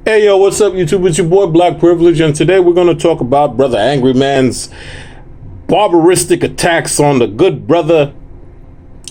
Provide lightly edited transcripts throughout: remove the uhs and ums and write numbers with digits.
Hey yo, what's up YouTube? It's your boy Black Privilege, and today we're going to talk about Brother Angry Man's barbaristic attacks on the good brother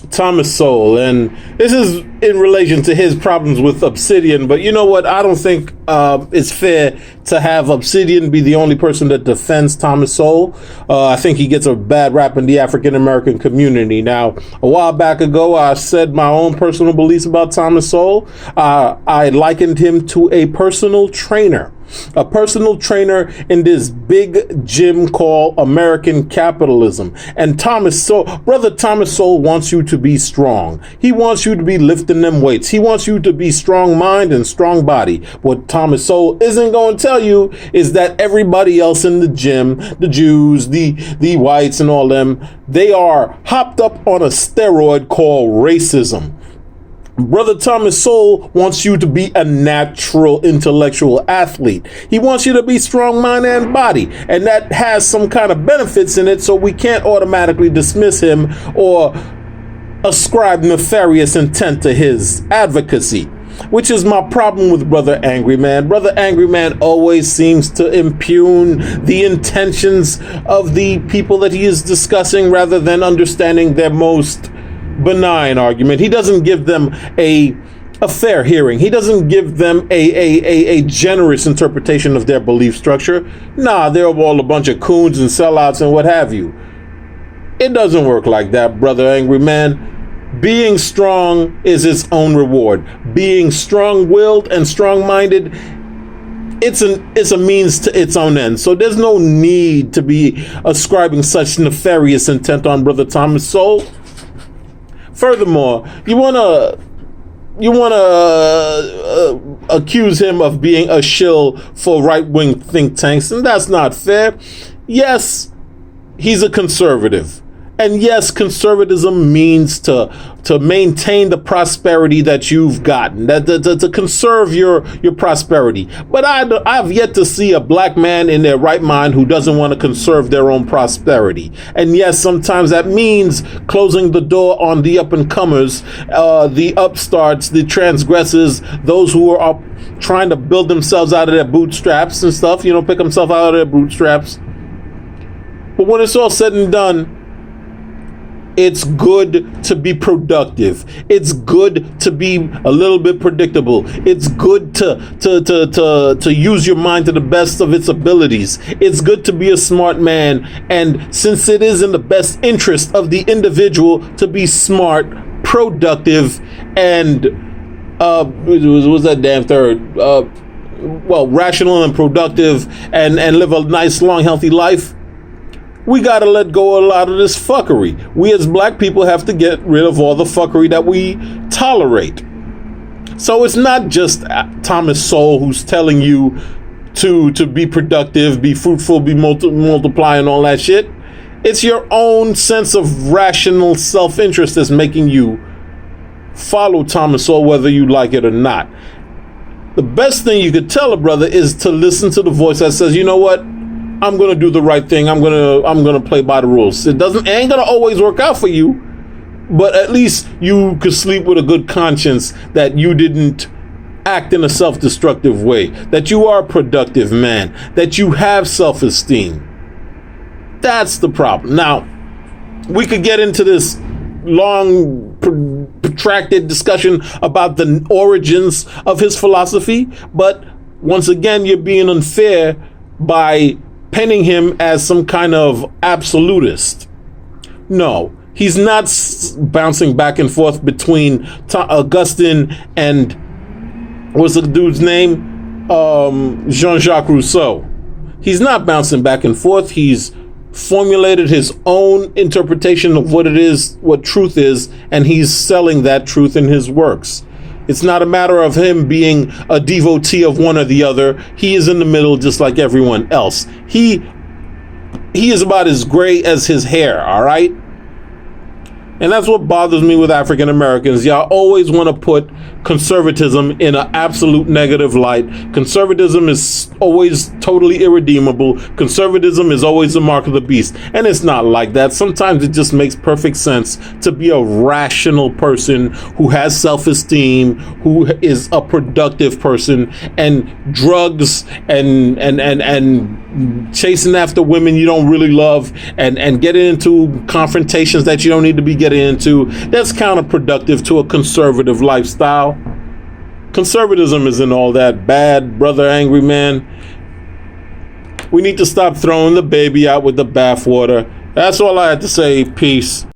Thomas Sowell. And this is in relation to his problems with Obsidian, but you know what? I don't think it's fair to have Obsidian be the only person that defends Thomas Sowell. I think he gets a bad rap in the African American community. Now, a while back ago, I said my own personal beliefs about Thomas Sowell. I likened him to a personal trainer. A personal trainer in this big gym called American capitalism. And Brother Thomas Sowell wants you to be strong. He wants you to be lifting them weights. He wants you to be strong mind and strong body. What Thomas Sowell isn't going to tell you is that everybody else in the gym, the Jews, the whites and all them, they are hopped up on a steroid called racism. Brother Thomas Sowell wants you to be a natural intellectual athlete. He wants you to be strong mind and body, and that has some kind of benefits in it, so we can't automatically dismiss him or ascribe nefarious intent to his advocacy, which is my problem with Brother Angry Man. Brother Angry Man always seems to impugn the intentions of the people that he is discussing rather than understanding their most benign argument. He doesn't give them a fair hearing. He doesn't give them a generous interpretation of their belief structure. Nah, they're all a bunch of coons and sellouts and what have you. It doesn't work like that, Brother Angry Man. Being strong is its own reward. Being strong-willed and strong-minded, it's a means to its own end. So there's no need to be ascribing such nefarious intent on Brother Thomas Sowell. Furthermore, you wanna accuse him of being a shill for right-wing think tanks, and that's not fair. Yes, he's a conservative. And yes, conservatism means to maintain the prosperity that you've gotten, to conserve your prosperity. But I've yet to see a black man in their right mind who doesn't want to conserve their own prosperity. And yes, sometimes that means closing the door on the up-and-comers, the upstarts, the transgressors, those who are trying to build themselves out of their bootstraps and stuff, pick themselves out of their bootstraps. But when it's all said and done, it's good to be productive. It's good to be a little bit predictable. It's good to use your mind to the best of its abilities. It's good to be a smart man. And since it is in the best interest of the individual to be smart, productive, and what's that damn third? Rational and productive, and live a nice, long, healthy life, we gotta let go of a lot of this fuckery. We as black people have to get rid of all the fuckery that we tolerate. So it's not just Thomas Sowell who's telling you to be productive, be fruitful, be multiply and all that shit. It's your own sense of rational self-interest that's making you follow Thomas Sowell whether you like it or not. The best thing you could tell a brother is to listen to the voice that says, you know what? I'm gonna do the right thing. I'm gonna play by the rules. It ain't gonna always work out for you, but at least you could sleep with a good conscience that you didn't act in a self-destructive way, that you are a productive man, that you have self-esteem. That's the problem. Now, we could get into this long, protracted discussion about the origins of his philosophy, but once again, you're being unfair by painting him as some kind of absolutist. No, he's not bouncing back and forth between Augustine and what's the dude's name? Jean-Jacques Rousseau. He's not bouncing back and forth. He's formulated his own interpretation of what it is, what truth is, and he's selling that truth in his works. It's not a matter of him being a devotee of one or the other. He is in the middle just like everyone else. He is about as gray as his hair, all right? And that's what bothers me with African Americans. Y'all always want to put conservatism in an absolute negative light. Conservatism is always totally irredeemable. Conservatism is always the mark of the beast. And it's not like that. Sometimes it just makes perfect sense to be a rational person who has self-esteem, who is a productive person, and drugs and chasing after women you don't really love and getting into confrontations that you don't need to be getting into, that's counterproductive to a conservative lifestyle. Conservatism isn't all that bad, brother Angry Man. We need to stop throwing the baby out with the bathwater. That's all I had to say. Peace.